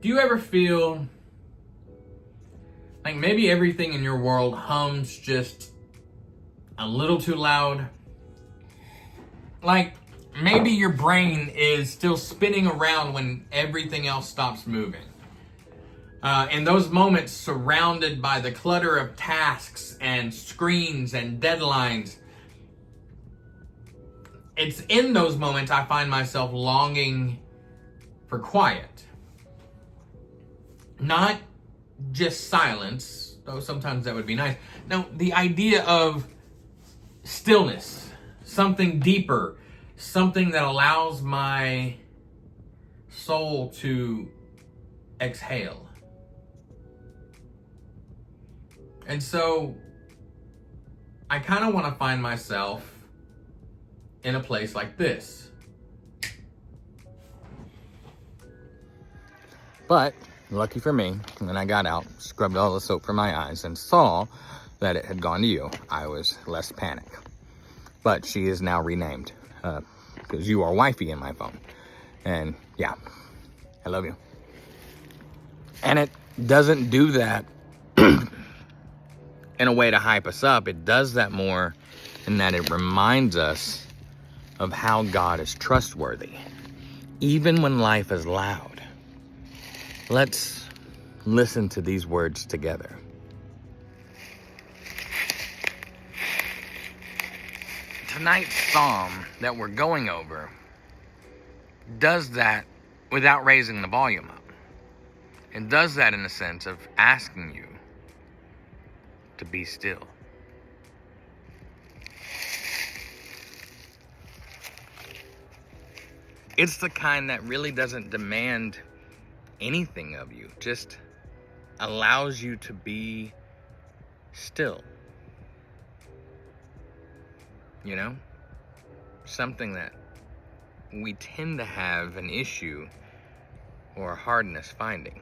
Do you ever feel like maybe everything in your world hums just a little too loud? Like maybe your brain is still spinning around when everything else stops moving. In those moments, surrounded by the clutter of tasks and screens and deadlines, it's in those moments I find myself longing for quiet. Not just silence, though sometimes that would be nice. No, the idea of stillness, something deeper, something that allows my soul to exhale. And so I kind of want to find myself in a place like this. But lucky for me, when I got out, scrubbed all the soap from my eyes, and saw that it had gone to you, I was less panic. But she is now renamed, because you are wifey in my phone. And yeah, I love you. And it doesn't do that in a way to hype us up. It does that more in that it reminds us of how God is trustworthy, even when life is loud. Let's listen to these words together. Tonight's psalm that we're going over does that without raising the volume up. It does that in the sense of asking you to be still. It's the kind that really doesn't demand anything of you, just allows you to be still. You know? Something that we tend to have an issue or a hardness finding.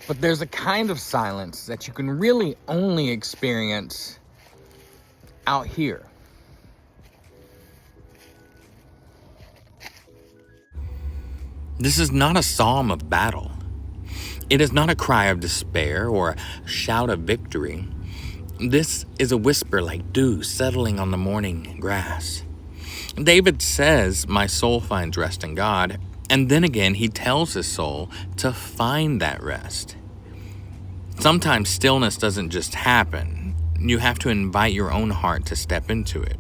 But there's a kind of silence that you can really only experience out here. This is not a psalm of battle. It is not a cry of despair or a shout of victory. This is a whisper like dew settling on the morning grass. David says, "My soul finds rest in God." And then again, he tells his soul to find that rest. Sometimes stillness doesn't just happen. You have to invite your own heart to step into it.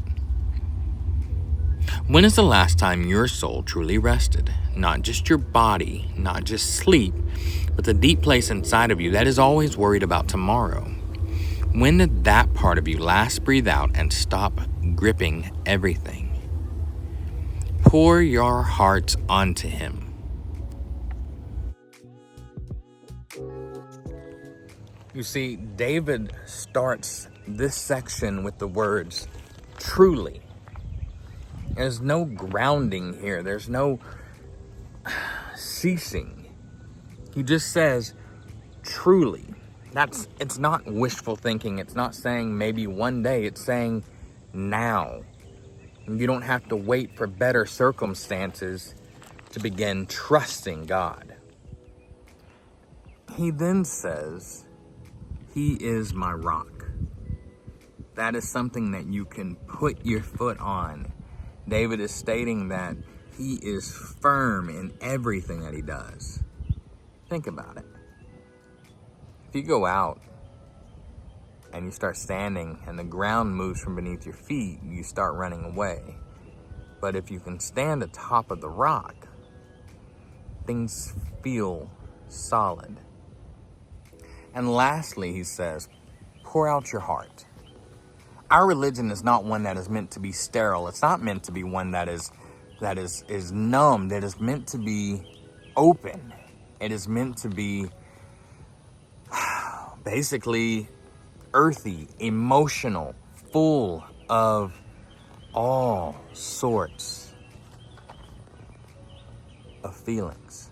When is the last time your soul truly rested? Not just your body, not just sleep, but the deep place inside of you that is always worried about tomorrow. When did that part of you last breathe out and stop gripping everything? Pour your hearts onto him. You see, David starts this section with the words, truly. There's no grounding here. There's no ceasing. He just says, truly. It's not wishful thinking. It's not saying maybe one day. It's saying now. You don't have to wait for better circumstances to begin trusting God. He then says, he is my rock. That is something that you can put your foot on. David is stating that he is firm in everything that he does. Think about it. If you go out and you start standing and the ground moves from beneath your feet, you start running away. But if you can stand atop of the rock, things feel solid. And lastly, he says, pour out your heart. Our religion is not one that is meant to be sterile. It's not meant to be one that is numbed. It is meant to be open. It is meant to be basically earthy, emotional, full of all sorts of feelings.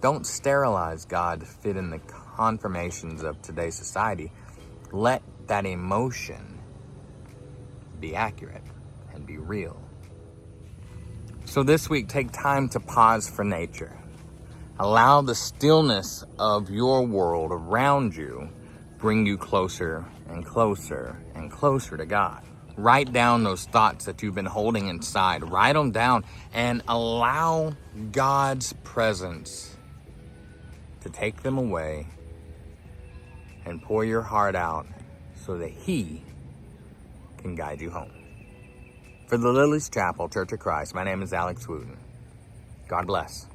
Don't sterilize God to fit in the conformations of today's society. Let that emotion be accurate and be real. So this week, take time to pause for nature. Allow the stillness of your world around you bring you closer and closer and closer to God. Write down those thoughts that you've been holding inside. Write them down and allow God's presence to take them away and pour your heart out so that He can guide you home. For the Lily's Chapel Church of Christ, my name is Alex Wooten. God bless.